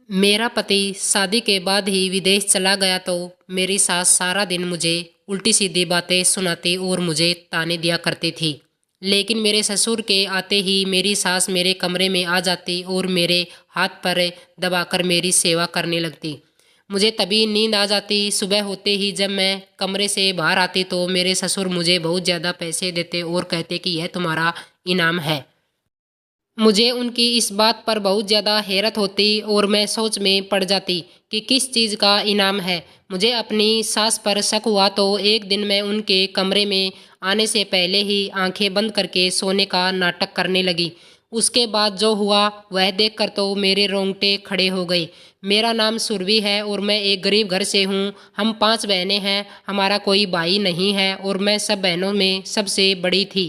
मेरा पति शादी के बाद ही विदेश चला गया तो मेरी सास सारा दिन मुझे उल्टी सीधी बातें सुनाती और मुझे ताने दिया करती थी। लेकिन मेरे ससुर के आते ही मेरी सास मेरे कमरे में आ जाती और मेरे हाथ पर दबाकर मेरी सेवा करने लगती। मुझे तभी नींद आ जाती। सुबह होते ही जब मैं कमरे से बाहर आती तो मेरे ससुर मुझे बहुत ज़्यादा पैसे देते और कहते कि यह तुम्हारा इनाम है। मुझे उनकी इस बात पर बहुत ज़्यादा हैरत होती और मैं सोच में पड़ जाती कि किस चीज़ का इनाम है। मुझे अपनी सास पर शक हुआ तो एक दिन मैं उनके कमरे में आने से पहले ही आंखें बंद करके सोने का नाटक करने लगी। उसके बाद जो हुआ वह देखकर तो मेरे रोंगटे खड़े हो गए। मेरा नाम सुरभि है और मैं एक गरीब घर से हूँ। हम 5 बहनें हैं, हमारा कोई भाई नहीं है और मैं सब बहनों में सबसे बड़ी थी।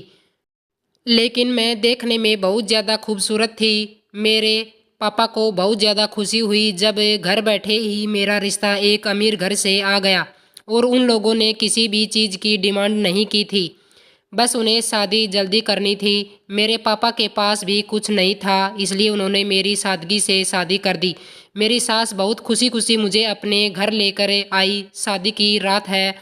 लेकिन मैं देखने में बहुत ज़्यादा खूबसूरत थी। मेरे पापा को बहुत ज़्यादा खुशी हुई जब घर बैठे ही मेरा रिश्ता एक अमीर घर से आ गया और उन लोगों ने किसी भी चीज़ की डिमांड नहीं की थी। बस उन्हें शादी जल्दी करनी थी। मेरे पापा के पास भी कुछ नहीं था, इसलिए उन्होंने मेरी सादगी से शादी कर दी। मेरी सास बहुत खुशी खुशी मुझे अपने घर लेकर आई। शादी की रात है।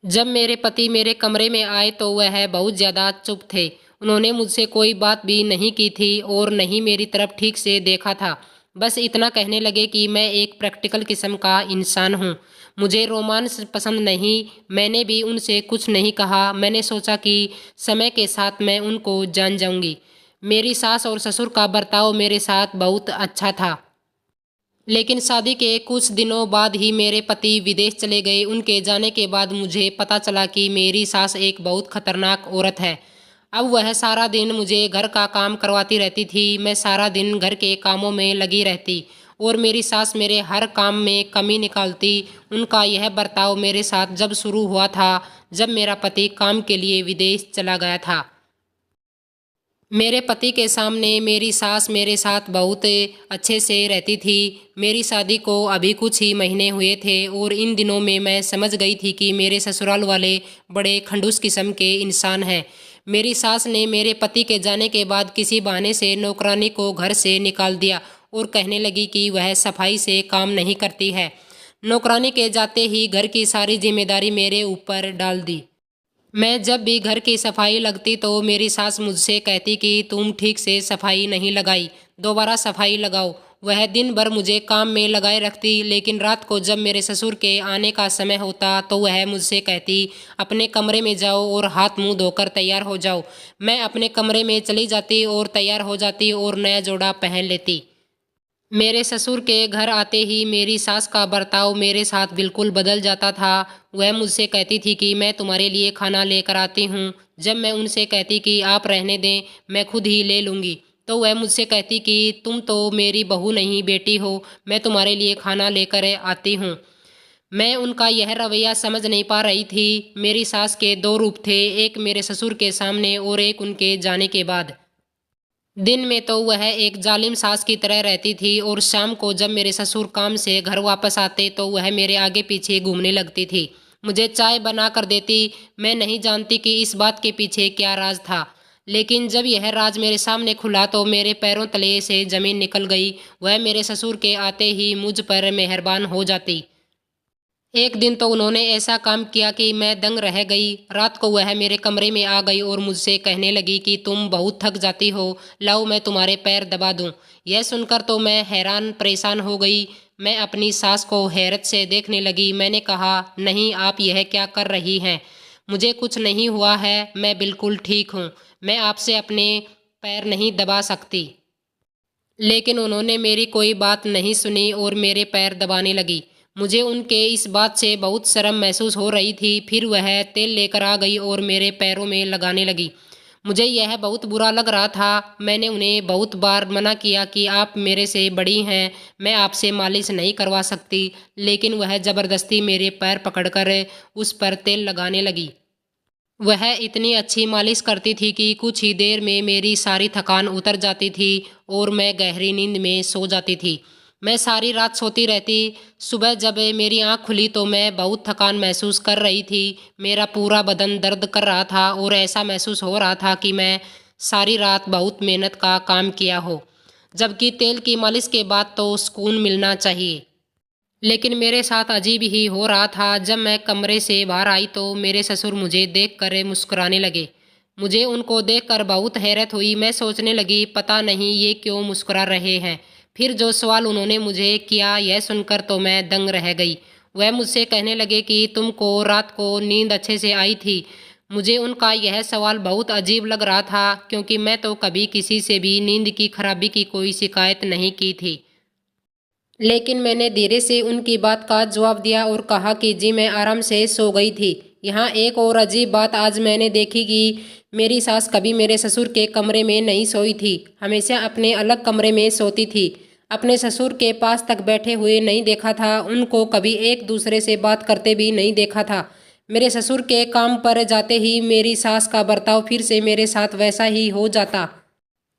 जब मेरे पति मेरे कमरे में आए तो वह बहुत ज़्यादा चुप थे। उन्होंने मुझसे कोई बात भी नहीं की थी और नहीं मेरी तरफ ठीक से देखा था। बस इतना कहने लगे कि मैं एक प्रैक्टिकल किस्म का इंसान हूँ, मुझे रोमांस पसंद नहीं। मैंने भी उनसे कुछ नहीं कहा। मैंने सोचा कि समय के साथ मैं उनको जान जाऊंगी। मेरी सास और ससुर का बर्ताव मेरे साथ बहुत अच्छा था। लेकिन शादी के कुछ दिनों बाद ही मेरे पति विदेश चले गए। उनके जाने के बाद मुझे पता चला कि मेरी सास एक बहुत खतरनाक औरत है। अब वह सारा दिन मुझे घर का काम करवाती रहती थी। मैं सारा दिन घर के कामों में लगी रहती और मेरी सास मेरे हर काम में कमी निकालती। उनका यह बर्ताव मेरे साथ जब शुरू हुआ था, जब मेरा पति काम के लिए विदेश चला गया था। मेरे पति के सामने मेरी सास मेरे साथ बहुत अच्छे से रहती थी। मेरी शादी को अभी कुछ ही महीने हुए थे और इन दिनों में मैं समझ गई थी कि मेरे ससुराल वाले बड़े खंडूस किस्म के इंसान हैं। मेरी सास ने मेरे पति के जाने के बाद किसी बहाने से नौकरानी को घर से निकाल दिया और कहने लगी कि वह सफाई से काम नहीं करती है। नौकरानी के जाते ही घर की सारी जिम्मेदारी मेरे ऊपर डाल दी। मैं जब भी घर की सफाई लगती तो मेरी सास मुझसे कहती कि तुम ठीक से सफाई नहीं लगाई, दोबारा सफाई लगाओ। वह दिन भर मुझे काम में लगाए रखती, लेकिन रात को जब मेरे ससुर के आने का समय होता तो वह मुझसे कहती अपने कमरे में जाओ और हाथ मुंह धोकर तैयार हो जाओ। मैं अपने कमरे में चली जाती और तैयार हो जाती और नया जोड़ा पहन लेती। मेरे ससुर के घर आते ही मेरी सास का बर्ताव मेरे साथ बिल्कुल बदल जाता था। वह मुझसे कहती थी कि मैं तुम्हारे लिए खाना लेकर आती हूँ। जब मैं उनसे कहती कि आप रहने दें, मैं खुद ही ले लूँगी, तो वह मुझसे कहती कि तुम तो मेरी बहू नहीं बेटी हो, मैं तुम्हारे लिए खाना लेकर आती हूँ। मैं उनका यह रवैया समझ नहीं पा रही थी। मेरी सास के दो रूप थे, एक मेरे ससुर के सामने और एक उनके जाने के बाद। दिन में तो वह एक जालिम सास की तरह रहती थी और शाम को जब मेरे ससुर काम से घर वापस आते तो वह मेरे आगे पीछे घूमने लगती थी, मुझे चाय बना कर देती। मैं नहीं जानती कि इस बात के पीछे क्या राज था, लेकिन जब यह राज मेरे सामने खुला तो मेरे पैरों तले से जमीन निकल गई। वह मेरे ससुर के आते ही मुझ पर मेहरबान हो जाती। एक दिन तो उन्होंने ऐसा काम किया कि मैं दंग रह गई। रात को वह मेरे कमरे में आ गई और मुझसे कहने लगी कि तुम बहुत थक जाती हो, लाओ मैं तुम्हारे पैर दबा दूं। यह सुनकर तो मैं हैरान परेशान हो गई। मैं अपनी सास को हैरत से देखने लगी। मैंने कहा, नहीं, आप यह क्या कर रही हैं? मुझे कुछ नहीं हुआ है, मैं बिल्कुल ठीक हूँ। मैं आपसे अपने पैर नहीं दबा सकती। लेकिन उन्होंने मेरी कोई बात नहीं सुनी और मेरे पैर दबाने लगी। मुझे उनके इस बात से बहुत शर्म महसूस हो रही थी। फिर वह तेल लेकर आ गई और मेरे पैरों में लगाने लगी। मुझे यह बहुत बुरा लग रहा था। मैंने उन्हें बहुत बार मना किया कि आप मेरे से बड़ी हैं, मैं आपसे मालिश नहीं करवा सकती, लेकिन वह ज़बरदस्ती मेरे पैर पकड़कर उस पर तेल लगाने लगी। वह इतनी अच्छी मालिश करती थी कि कुछ ही देर में मेरी सारी थकान उतर जाती थी और मैं गहरी नींद में सो जाती थी। मैं सारी रात सोती रहती। सुबह जब मेरी आँख खुली तो मैं बहुत थकान महसूस कर रही थी। मेरा पूरा बदन दर्द कर रहा था और ऐसा महसूस हो रहा था कि मैं सारी रात बहुत मेहनत का काम किया हो। जबकि तेल की मालिश के बाद तो सुकून मिलना चाहिए। लेकिन मेरे साथ अजीब ही हो रहा था। जब मैं कमरे से बाहर आई तो मेरे ससुर मुझे देखकर मुस्कुराने लगे। मुझे उनको देखकर बहुत हैरत हुई। मैं सोचने लगी पता नहीं ये क्यों मुस्कुरा रहे हैं। फिर जो सवाल उन्होंने मुझे किया यह सुनकर तो मैं दंग रह गई। वह मुझसे कहने लगे कि तुमको रात को नींद अच्छे से आई थी। मुझे उनका यह सवाल बहुत अजीब लग रहा था क्योंकि मैं तो कभी किसी से भी नींद की खराबी की कोई शिकायत नहीं की थी। लेकिन मैंने धीरे से उनकी बात का जवाब दिया और कहा कि जी मैं आराम से सो गई थी। यहाँ एक और अजीब बात आज मैंने देखी कि मेरी सास कभी मेरे ससुर के कमरे में नहीं सोई थी, हमेशा अपने अलग कमरे में सोती थी। अपने ससुर के पास तक बैठे हुए नहीं देखा था, उनको कभी एक दूसरे से बात करते भी नहीं देखा था। मेरे ससुर के काम पर जाते ही मेरी सास का बर्ताव फिर से मेरे साथ वैसा ही हो जाता।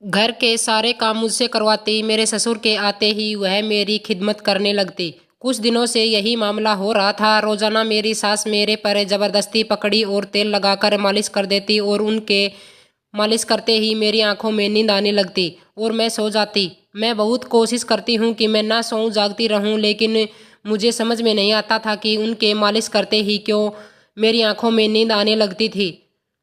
घर के सारे काम मुझसे करवाती। मेरे ससुर के आते ही वह मेरी खिदमत करने लगती। कुछ दिनों से यही मामला हो रहा था। रोजाना मेरी सास मेरे पर जबरदस्ती पकड़ी और तेल लगाकर मालिश कर देती और उनके मालिश करते ही मेरी आंखों में नींद आने लगती और मैं सो जाती। मैं बहुत कोशिश करती हूँ कि मैं ना सोऊं, जागती रहूं, लेकिन मुझे समझ में नहीं आता था कि उनके मालिश करते ही क्यों मेरी आंखों में नींद आने लगती थी।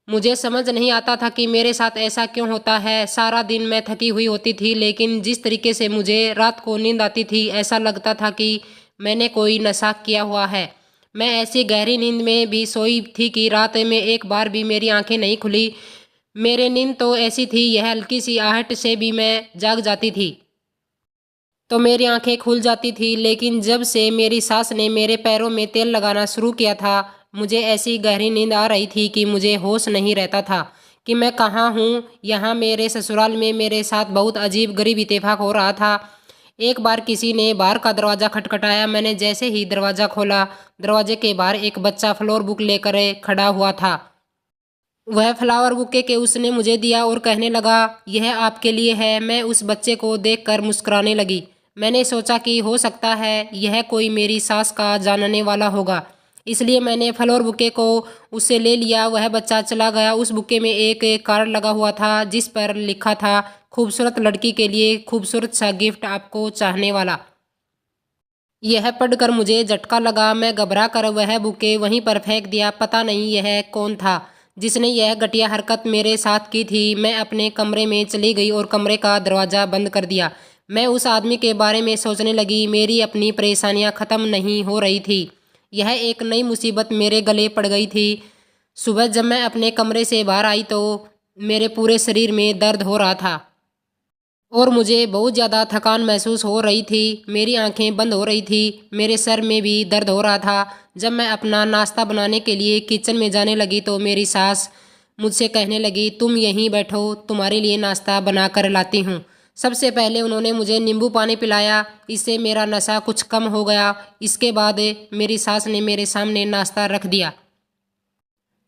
मुझे समझ नहीं आता था कि मेरे साथ ऐसा क्यों होता है। सारा दिन मैं थकी हुई होती थी, लेकिन जिस तरीके से मुझे रात को नींद आती थी ऐसा लगता था कि मैंने कोई नशा किया हुआ है। मैं ऐसी गहरी नींद में भी सोई थी कि रात में एक बार भी मेरी आंखें नहीं खुली। मेरी नींद तो ऐसी थी, यह हल्की सी आहट से भी मैं जाग जाती थी तो मेरी आंखें खुल जाती थी। लेकिन जब से मेरी सास ने मेरे पैरों में तेल लगाना शुरू किया था, मुझे ऐसी गहरी नींद आ रही थी कि मुझे होश नहीं रहता था कि मैं कहाँ हूँ। यहाँ मेरे ससुराल में मेरे साथ बहुत अजीब गरीब इत्तेफाक हो रहा था। एक बार किसी ने बाहर का दरवाज़ा खटखटाया। मैंने जैसे ही दरवाज़ा खोला, दरवाजे के बाहर एक बच्चा फ्लोर बुक लेकर खड़ा हुआ था। वह फ्लावर बुके के उसने मुझे दिया और कहने लगा यह आपके लिए है। मैं उस बच्चे को देखकर मुस्कुराने लगी। मैंने सोचा कि हो सकता है यह कोई मेरी सास का जानने वाला होगा, इसलिए मैंने फ्लावर बुके को उससे ले लिया। वह बच्चा चला गया। उस बुके में एक कार्ड लगा हुआ था जिस पर लिखा था खूबसूरत लड़की के लिए खूबसूरत सा गिफ्ट आपको चाहने वाला। यह पढ़कर मुझे झटका लगा। मैं घबरा कर वह बुके वहीं पर फेंक दिया। पता नहीं यह कौन था जिसने यह घटिया हरकत मेरे साथ की थी। मैं अपने कमरे में चली गई और कमरे का दरवाज़ा बंद कर दिया। मैं उस आदमी के बारे में सोचने लगी। मेरी अपनी परेशानियां ख़त्म नहीं हो रही थी, यह एक नई मुसीबत मेरे गले पड़ गई थी। सुबह जब मैं अपने कमरे से बाहर आई तो मेरे पूरे शरीर में दर्द हो रहा था और मुझे बहुत ज़्यादा थकान महसूस हो रही थी। मेरी आंखें बंद हो रही थी, मेरे सर में भी दर्द हो रहा था। जब मैं अपना नाश्ता बनाने के लिए किचन में जाने लगी तो मेरी सास मुझसे कहने लगी तुम यहीं बैठो, तुम्हारे लिए नाश्ता बना कर लाती हूँ। सबसे पहले उन्होंने मुझे नींबू पानी पिलाया, इससे मेरा नशा कुछ कम हो गया। इसके बाद मेरी सास ने मेरे सामने नाश्ता रख दिया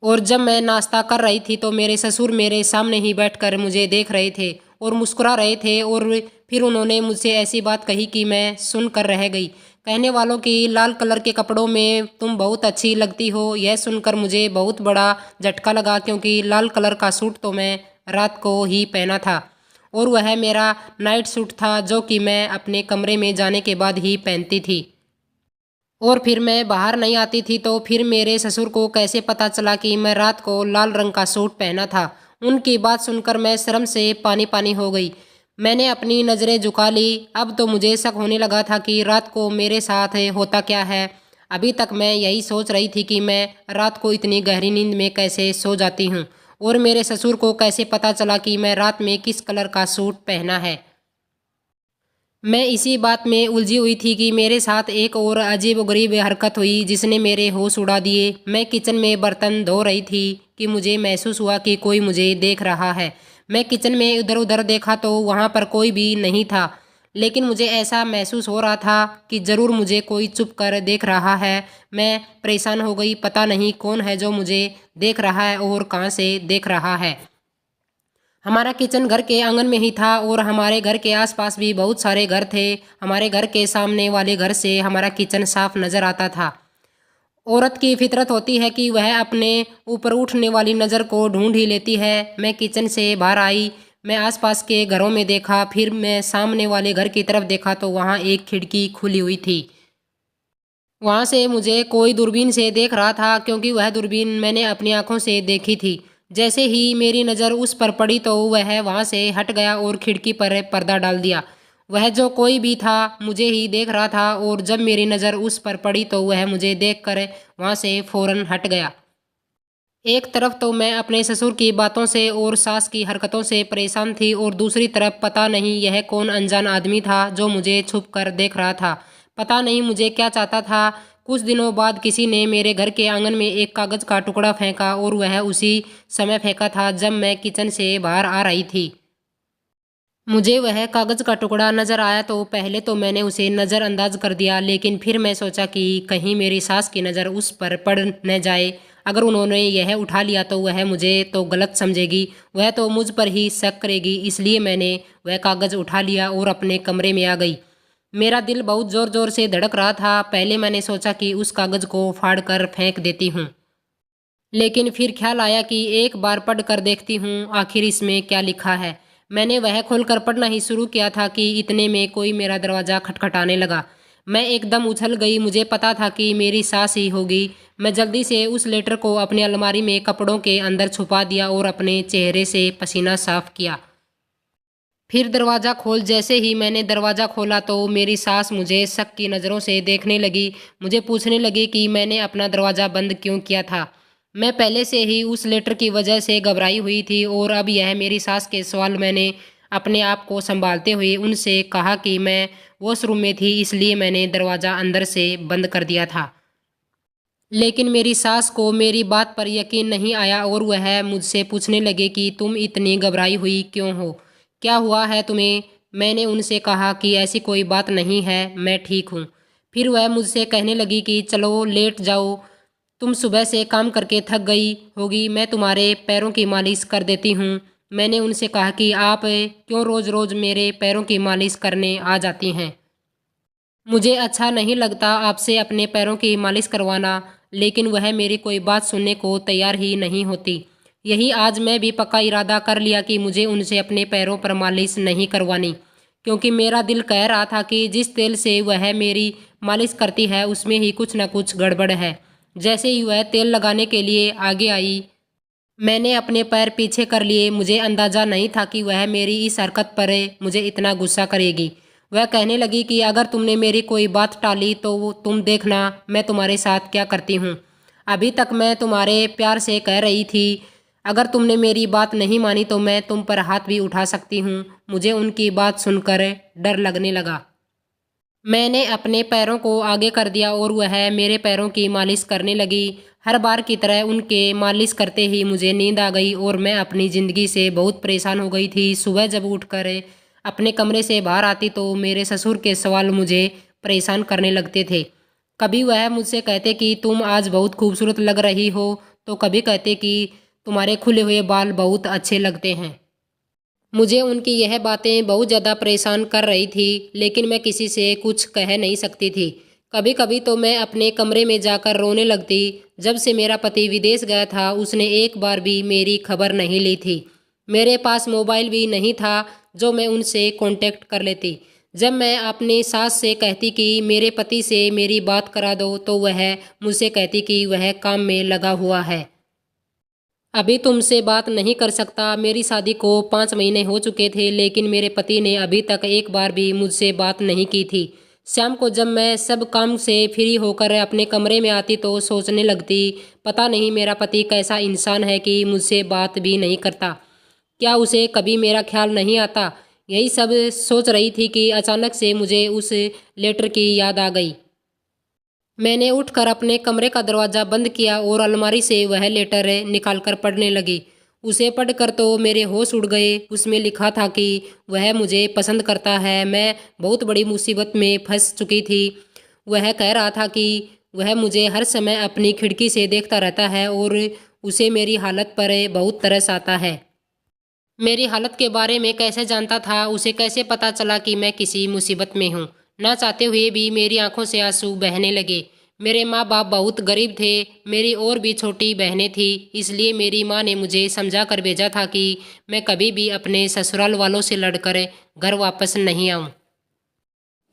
और जब मैं नाश्ता कर रही थी तो मेरे ससुर मेरे सामने ही बैठकर मुझे देख रहे थे और मुस्कुरा रहे थे। और फिर उन्होंने मुझसे ऐसी बात कही कि मैं सुनकर रह गई। कहने वालों की लाल कलर के कपड़ों में तुम बहुत अच्छी लगती हो। यह सुनकर मुझे बहुत बड़ा झटका लगा क्योंकि लाल कलर का सूट तो मैं रात को ही पहना था और वह मेरा नाइट सूट था जो कि मैं अपने कमरे में जाने के बाद ही पहनती थी और फिर मैं बाहर नहीं आती थी। तो फिर मेरे ससुर को कैसे पता चला कि मैं रात को लाल रंग का सूट पहना था। उनकी बात सुनकर मैं शर्म से पानी पानी हो गई। मैंने अपनी नज़रें झुका ली। अब तो मुझे शक होने लगा था कि रात को मेरे साथ होता क्या है। अभी तक मैं यही सोच रही थी कि मैं रात को इतनी गहरी नींद में कैसे सो जाती हूँ और मेरे ससुर को कैसे पता चला कि मैं रात में किस कलर का सूट पहना है। मैं इसी बात में उलझी हुई थी कि मेरे साथ एक और अजीबोगरीब हरकत हुई जिसने मेरे होश उड़ा दिए। मैं किचन में बर्तन धो रही थी कि मुझे महसूस हुआ कि कोई मुझे देख रहा है। मैं किचन में इधर उधर देखा तो वहाँ पर कोई भी नहीं था, लेकिन मुझे ऐसा महसूस हो रहा था कि ज़रूर मुझे कोई चुप कर देख रहा है। मैं परेशान हो गई, पता नहीं कौन है जो मुझे देख रहा है और कहाँ से देख रहा है। हमारा किचन घर के आंगन में ही था और हमारे घर के आसपास भी बहुत सारे घर थे। हमारे घर के सामने वाले घर से हमारा किचन साफ नज़र आता था। औरत की फितरत होती है कि वह अपने ऊपर उठने वाली नज़र को ढूंढ ही लेती है। मैं किचन से बाहर आई, मैं आसपास के घरों में देखा, फिर मैं सामने वाले घर की तरफ देखा तो वहाँ एक खिड़की खुली हुई थी। वहाँ से मुझे कोई दूरबीन से देख रहा था, क्योंकि वह दूरबीन मैंने अपनी आंखों से देखी थी। जैसे ही मेरी नज़र उस पर पड़ी तो वह वहाँ से हट गया और खिड़की पर पर्दा डाल दिया। वह जो कोई भी था मुझे ही देख रहा था, और जब मेरी नज़र उस पर पड़ी तो वह मुझे देखकर वहाँ से फ़ौरन हट गया। एक तरफ तो मैं अपने ससुर की बातों से और सास की हरकतों से परेशान थी, और दूसरी तरफ पता नहीं यह कौन अनजान आदमी था जो मुझे छुप कर देख रहा था। पता नहीं मुझे क्या चाहता था। कुछ दिनों बाद किसी ने मेरे घर के आंगन में एक कागज़ का टुकड़ा फेंका, और वह उसी समय फेंका था जब मैं किचन से बाहर आ रही थी। मुझे वह कागज़ का टुकड़ा नज़र आया तो पहले तो मैंने उसे नज़रअंदाज कर दिया, लेकिन फिर मैं सोचा कि कहीं मेरी सास की नज़र उस पर पड़ न जाए। अगर उन्होंने यह उठा लिया तो वह मुझे तो गलत समझेगी, वह तो मुझ पर ही शक करेगी। इसलिए मैंने वह कागज़ उठा लिया और अपने कमरे में आ गई। मेरा दिल बहुत ज़ोर ज़ोर से धड़क रहा था। पहले मैंने सोचा कि उस कागज़ को फाड़ कर फेंक देती हूँ, लेकिन फिर ख्याल आया कि एक बार पढ़ कर देखती हूँ आखिर इसमें क्या लिखा है। मैंने वह खोलकर पढ़ना ही शुरू किया था कि इतने में कोई मेरा दरवाज़ा खटखटाने लगा। मैं एकदम उछल गई। मुझे पता था कि मेरी सास ही होगी। मैं जल्दी से उस लेटर को अपनी अलमारी में कपड़ों के अंदर छुपा दिया और अपने चेहरे से पसीना साफ किया। फिर दरवाज़ा खोल जैसे ही मैंने दरवाज़ा खोला तो मेरी सास मुझे शक की नज़रों से देखने लगी। मुझे पूछने लगी कि मैंने अपना दरवाज़ा बंद क्यों किया था। मैं पहले से ही उस लेटर की वजह से घबराई हुई थी, और अब यह मेरी सास के सवाल मैंने अपने आप को संभालते हुए उनसे कहा कि मैं वॉशरूम में थी, इसलिए मैंने दरवाज़ा अंदर से बंद कर दिया था। लेकिन मेरी सास को मेरी बात पर यकीन नहीं आया, और वह मुझसे पूछने लगे कि तुम इतनी घबराई हुई क्यों हो, क्या हुआ है तुम्हें। मैंने उनसे कहा कि ऐसी कोई बात नहीं है, मैं ठीक हूँ। फिर वह मुझसे कहने लगी कि चलो लेट जाओ, तुम सुबह से काम करके थक गई होगी, मैं तुम्हारे पैरों की मालिश कर देती हूँ। मैंने उनसे कहा कि आप क्यों रोज़ रोज़ मेरे पैरों की मालिश करने आ जाती हैं। मुझे अच्छा नहीं लगता आपसे अपने पैरों की मालिश करवाना, लेकिन वह मेरी कोई बात सुनने को तैयार ही नहीं होती। यही आज मैं भी पक्का इरादा कर लिया कि मुझे उनसे अपने पैरों पर मालिश नहीं करवानी, क्योंकि मेरा दिल कह रहा था कि जिस तेल से वह मेरी मालिश करती है उसमें ही कुछ न कुछ गड़बड़ है। जैसे ही वह तेल लगाने के लिए आगे आई, मैंने अपने पैर पीछे कर लिए। मुझे अंदाज़ा नहीं था कि वह मेरी इस हरकत पर मुझे इतना गुस्सा करेगी। वह कहने लगी कि अगर तुमने मेरी कोई बात टाली तो तुम देखना मैं तुम्हारे साथ क्या करती हूँ। अभी तक मैं तुम्हारे प्यार से कह रही थी, अगर तुमने मेरी बात नहीं मानी तो मैं तुम पर हाथ भी उठा सकती हूँ। मुझे उनकी बात सुनकर डर लगने लगा। मैंने अपने पैरों को आगे कर दिया और वह मेरे पैरों की मालिश करने लगी। हर बार की तरह उनके मालिश करते ही मुझे नींद आ गई, और मैं अपनी ज़िंदगी से बहुत परेशान हो गई थी। सुबह जब उठकर अपने कमरे से बाहर आती तो मेरे ससुर के सवाल मुझे परेशान करने लगते थे। कभी वह मुझसे कहते कि तुम आज बहुत खूबसूरत लग रही हो, तो कभी कहते कि तुम्हारे खुले हुए बाल बहुत अच्छे लगते हैं। मुझे उनकी यह बातें बहुत ज़्यादा परेशान कर रही थी, लेकिन मैं किसी से कुछ कह नहीं सकती थी। कभी कभी तो मैं अपने कमरे में जाकर रोने लगती। जब से मेरा पति विदेश गया था उसने एक बार भी मेरी खबर नहीं ली थी। मेरे पास मोबाइल भी नहीं था जो मैं उनसे कांटेक्ट कर लेती। जब मैं अपनी सास से कहती कि मेरे पति से मेरी बात करा दो तो वह मुझसे कहती कि वह काम में लगा हुआ है, अभी तुमसे बात नहीं कर सकता। मेरी शादी को 5 महीने हो चुके थे, लेकिन मेरे पति ने अभी तक एक बार भी मुझसे बात नहीं की थी। शाम को जब मैं सब काम से फ्री होकर अपने कमरे में आती तो सोचने लगती, पता नहीं मेरा पति कैसा इंसान है कि मुझसे बात भी नहीं करता। क्या उसे कभी मेरा ख्याल नहीं आता। यही सब सोच रही थी कि अचानक से मुझे उस लेटर की याद आ गई। मैंने उठकर अपने कमरे का दरवाज़ा बंद किया और अलमारी से वह लेटर निकालकर पढ़ने लगी। उसे पढ़कर तो मेरे होश उड़ गए। उसमें लिखा था कि वह मुझे पसंद करता है। मैं बहुत बड़ी मुसीबत में फंस चुकी थी। वह कह रहा था कि वह मुझे हर समय अपनी खिड़की से देखता रहता है और उसे मेरी हालत पर बहुत तरस आता है। मेरी हालत के बारे में कैसे जानता था, उसे कैसे पता चला कि मैं किसी मुसीबत में हूँ। ना चाहते हुए भी मेरी आंखों से आंसू बहने लगे। मेरे माँ बाप बहुत गरीब थे। मेरी और भी छोटी बहनें थी, इसलिए मेरी माँ ने मुझे समझा कर भेजा था कि मैं कभी भी अपने ससुराल वालों से लड़कर घर वापस नहीं आऊँ,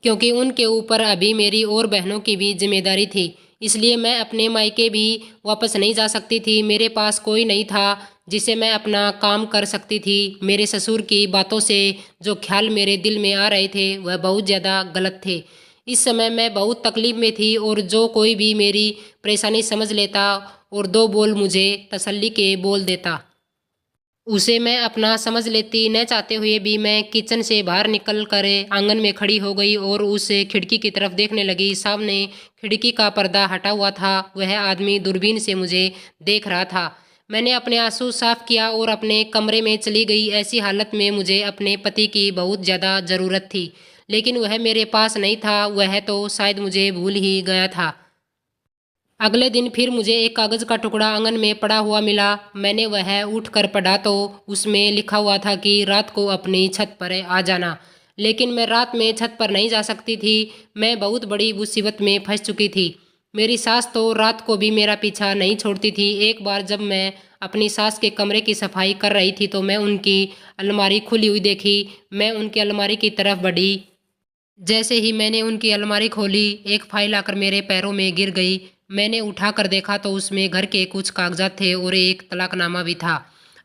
क्योंकि उनके ऊपर अभी मेरी और बहनों की भी जिम्मेदारी थी। इसलिए मैं अपने मायके भी वापस नहीं जा सकती थी। मेरे पास कोई नहीं था जिससे मैं अपना काम कर सकती थी। मेरे ससुर की बातों से जो ख्याल मेरे दिल में आ रहे थे वह बहुत ज़्यादा गलत थे। इस समय मैं बहुत तकलीफ में थी और जो कोई भी मेरी परेशानी समझ लेता और दो बोल मुझे तसल्ली के बोल देता, उसे मैं अपना समझ लेती। न चाहते हुए भी मैं किचन से बाहर निकल कर आंगन में खड़ी हो गई और उस खिड़की की तरफ देखने लगी। सामने खिड़की का पर्दा हटा हुआ था, वह आदमी दूरबीन से मुझे देख रहा था। मैंने अपने आंसू साफ किया और अपने कमरे में चली गई। ऐसी हालत में मुझे अपने पति की बहुत ज़्यादा ज़रूरत थी, लेकिन वह मेरे पास नहीं था। वह तो शायद मुझे भूल ही गया था। अगले दिन फिर मुझे एक कागज़ का टुकड़ा आंगन में पड़ा हुआ मिला। मैंने वह उठकर पढ़ा तो उसमें लिखा हुआ था कि रात को अपनी छत पर आ जाना। लेकिन मैं रात में छत पर नहीं जा सकती थी। मैं बहुत बड़ी मुसीबत में फंस चुकी थी। मेरी सास तो रात को भी मेरा पीछा नहीं छोड़ती थी। एक बार जब मैं अपनी सास के कमरे की सफाई कर रही थी तो मैं उनकी अलमारी खुली हुई देखी। मैं उनकी अलमारी की तरफ बढ़ी। जैसे ही मैंने उनकी अलमारी खोली, एक फाइल आकर मेरे पैरों में गिर गई। मैंने उठाकर देखा तो उसमें घर के कुछ कागजात थे और एक तलाकनामा भी था।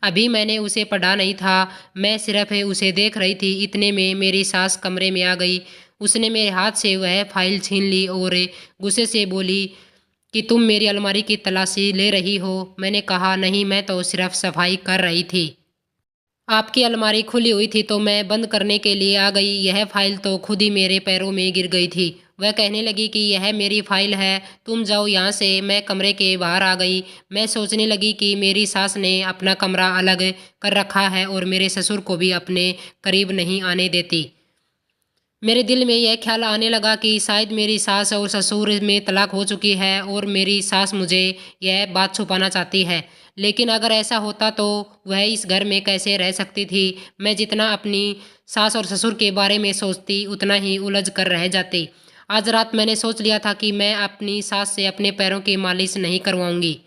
अभी मैंने उसे पढ़ा नहीं था, मैं सिर्फ उसे देख रही थी। इतने में मेरी सास कमरे में आ गई। उसने मेरे हाथ से वह फाइल छीन ली और गुस्से से बोली कि तुम मेरी अलमारी की तलाशी ले रही हो। मैंने कहा नहीं, मैं तो सिर्फ सफाई कर रही थी। आपकी अलमारी खुली हुई थी तो मैं बंद करने के लिए आ गई। यह फाइल तो खुद ही मेरे पैरों में गिर गई थी। वह कहने लगी कि यह मेरी फाइल है, तुम जाओ यहाँ से। मैं कमरे के बाहर आ गई। मैं सोचने लगी कि मेरी सास ने अपना कमरा अलग कर रखा है और मेरे ससुर को भी अपने करीब नहीं आने देती। मेरे दिल में यह ख्याल आने लगा कि शायद मेरी सास और ससुर में तलाक हो चुकी है और मेरी सास मुझे यह बात छुपाना चाहती है। लेकिन अगर ऐसा होता तो वह इस घर में कैसे रह सकती थी। मैं जितना अपनी सास और ससुर के बारे में सोचती उतना ही उलझ कर रह जाती। आज रात मैंने सोच लिया था कि मैं अपनी सास से अपने पैरों की मालिश नहीं करवाऊंगी।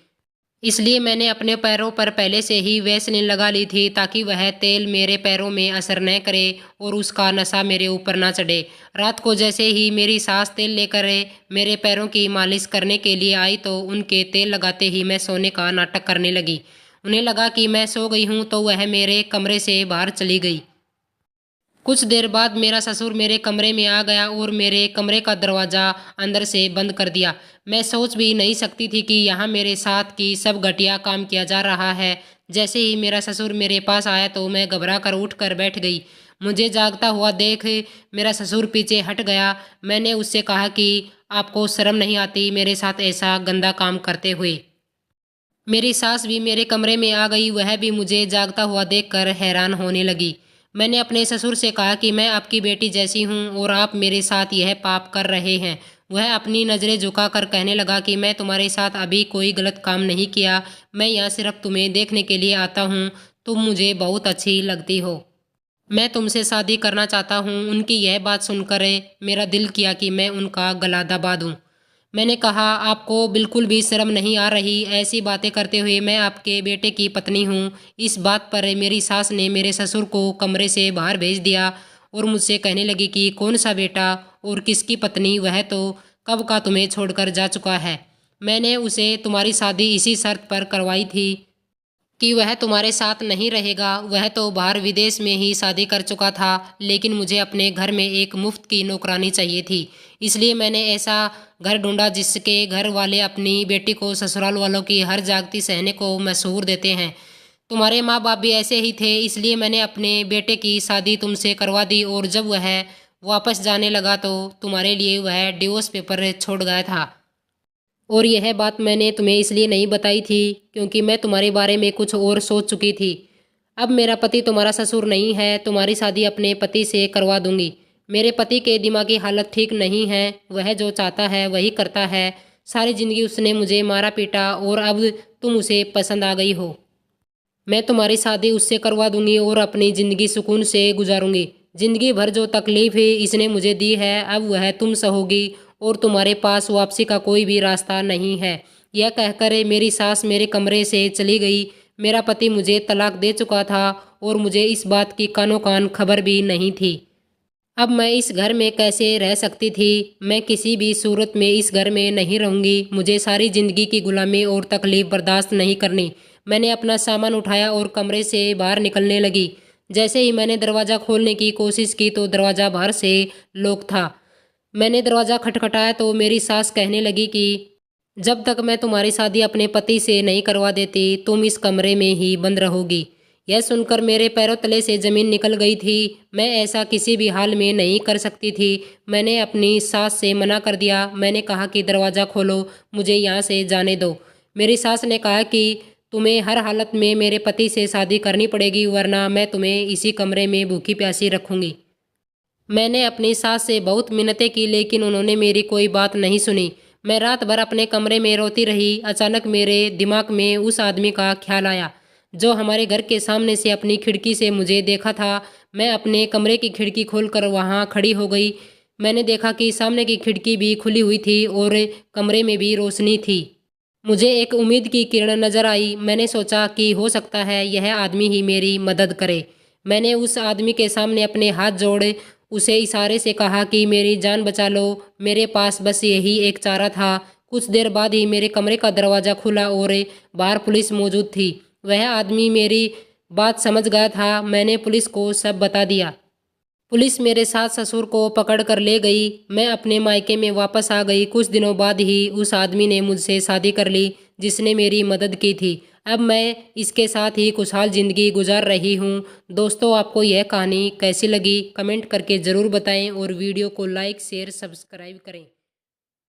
इसलिए मैंने अपने पैरों पर पहले से ही वैसलीन लगा ली थी ताकि वह तेल मेरे पैरों में असर न करे और उसका नशा मेरे ऊपर ना चढ़े। रात को जैसे ही मेरी सास तेल लेकर मेरे पैरों की मालिश करने के लिए आई तो उनके तेल लगाते ही मैं सोने का नाटक करने लगी। उन्हें लगा कि मैं सो गई हूँ तो वह मेरे कमरे से बाहर चली गई। कुछ देर बाद मेरा ससुर मेरे कमरे में आ गया और मेरे कमरे का दरवाज़ा अंदर से बंद कर दिया। मैं सोच भी नहीं सकती थी कि यहाँ मेरे साथ की सब घटिया काम किया जा रहा है। जैसे ही मेरा ससुर मेरे पास आया तो मैं घबरा कर उठ कर बैठ गई। मुझे जागता हुआ देख मेरा ससुर पीछे हट गया। मैंने उससे कहा कि आपको शर्म नहीं आती मेरे साथ ऐसा गंदा काम करते हुए। मेरी सास भी मेरे कमरे में आ गई। वह भी मुझे जागता हुआ देखकर हैरान होने लगी। मैंने अपने ससुर से कहा कि मैं आपकी बेटी जैसी हूँ और आप मेरे साथ यह पाप कर रहे हैं। वह अपनी नज़रें झुकाकर कहने लगा कि मैं तुम्हारे साथ अभी कोई गलत काम नहीं किया। मैं यहाँ सिर्फ तुम्हें देखने के लिए आता हूँ। तुम मुझे बहुत अच्छी लगती हो। मैं तुमसे शादी करना चाहता हूँ। उनकी यह बात सुनकर मेरा दिल किया कि मैं उनका गला दबा दूँ। मैंने कहा आपको बिल्कुल भी शर्म नहीं आ रही ऐसी बातें करते हुए। मैं आपके बेटे की पत्नी हूँ। इस बात पर मेरी सास ने मेरे ससुर को कमरे से बाहर भेज दिया और मुझसे कहने लगी कि कौन सा बेटा और किसकी पत्नी, वह तो कब का तुम्हें छोड़कर जा चुका है। मैंने उसे तुम्हारी शादी इसी शर्त पर करवाई थी कि वह तुम्हारे साथ नहीं रहेगा। वह तो बाहर विदेश में ही शादी कर चुका था, लेकिन मुझे अपने घर में एक मुफ्त की नौकरानी चाहिए थी। इसलिए मैंने ऐसा घर ढूंढा जिसके घर वाले अपनी बेटी को ससुराल वालों की हर जागती सहने को मशहूर देते हैं। तुम्हारे माँ बाप भी ऐसे ही थे, इसलिए मैंने अपने बेटे की शादी तुमसे करवा दी और जब वह वापस जाने लगा तो तुम्हारे लिए वह डिवोर्स पेपर छोड़ गया था। और यह बात मैंने तुम्हें इसलिए नहीं बताई थी क्योंकि मैं तुम्हारे बारे में कुछ और सोच चुकी थी। अब मेरा पति तुम्हारा ससुर नहीं है। तुम्हारी शादी अपने पति से करवा दूंगी। मेरे पति के दिमागी हालत ठीक नहीं है। वह जो चाहता है वही करता है। सारी जिंदगी उसने मुझे मारा पीटा और अब तुम उसे पसंद आ गई हो। मैं तुम्हारी शादी उससे करवा दूंगी और अपनी ज़िंदगी सुकून से गुजारूंगी। ज़िंदगी भर जो तकलीफ़ है इसने मुझे दी है अब वह तुम सहोगी और तुम्हारे पास वापसी का कोई भी रास्ता नहीं है। यह कहकर मेरी सास मेरे कमरे से चली गई। मेरा पति मुझे तलाक दे चुका था और मुझे इस बात की कानो कान खबर भी नहीं थी। अब मैं इस घर में कैसे रह सकती थी? मैं किसी भी सूरत में इस घर में नहीं रहूंगी। मुझे सारी जिंदगी की गुलामी और तकलीफ बर्दाश्त नहीं करनी। मैंने अपना सामान उठाया और कमरे से बाहर निकलने लगी। जैसे ही मैंने दरवाज़ा खोलने की कोशिश की तो दरवाज़ा बाहर से लॉक था। मैंने दरवाज़ा खटखटाया तो मेरी सास कहने लगी कि जब तक मैं तुम्हारी शादी अपने पति से नहीं करवा देती तुम इस कमरे में ही बंद रहोगी। यह सुनकर मेरे पैरों तले से ज़मीन निकल गई थी। मैं ऐसा किसी भी हाल में नहीं कर सकती थी। मैंने अपनी सास से मना कर दिया। मैंने कहा कि दरवाज़ा खोलो, मुझे यहाँ से जाने दो। मेरी सास ने कहा कि तुम्हें हर हालत में मेरे पति से शादी करनी पड़ेगी, वरना मैं तुम्हें इसी कमरे में भूखी प्यासी रखूँगी। मैंने अपनी सास से बहुत मिन्नतें की लेकिन उन्होंने मेरी कोई बात नहीं सुनी। मैं रात भर अपने कमरे में रोती रही। अचानक मेरे दिमाग में उस आदमी का ख्याल आया जो हमारे घर के सामने से अपनी खिड़की से मुझे देखा था। मैं अपने कमरे की खिड़की खोलकर वहां खड़ी हो गई। मैंने देखा कि सामने की खिड़की भी खुली हुई थी और कमरे में भी रोशनी थी। मुझे एक उम्मीद की किरण नजर आई। मैंने सोचा कि हो सकता है यह आदमी ही मेरी मदद करे। मैंने उस आदमी के सामने अपने हाथ जोड़े उसे इशारे से कहा कि मेरी जान बचा लो। मेरे पास बस यही एक चारा था। कुछ देर बाद ही मेरे कमरे का दरवाज़ा खुला और बाहर पुलिस मौजूद थी। वह आदमी मेरी बात समझ गया था। मैंने पुलिस को सब बता दिया। पुलिस मेरे सास ससुर को पकड़ कर ले गई। मैं अपने मायके में वापस आ गई। कुछ दिनों बाद ही उस आदमी ने मुझसे शादी कर ली जिसने मेरी मदद की थी। अब मैं इसके साथ ही खुशहाल ज़िंदगी गुजार रही हूँ। दोस्तों, आपको यह कहानी कैसी लगी कमेंट करके ज़रूर बताएं और वीडियो को लाइक शेयर सब्सक्राइब करें।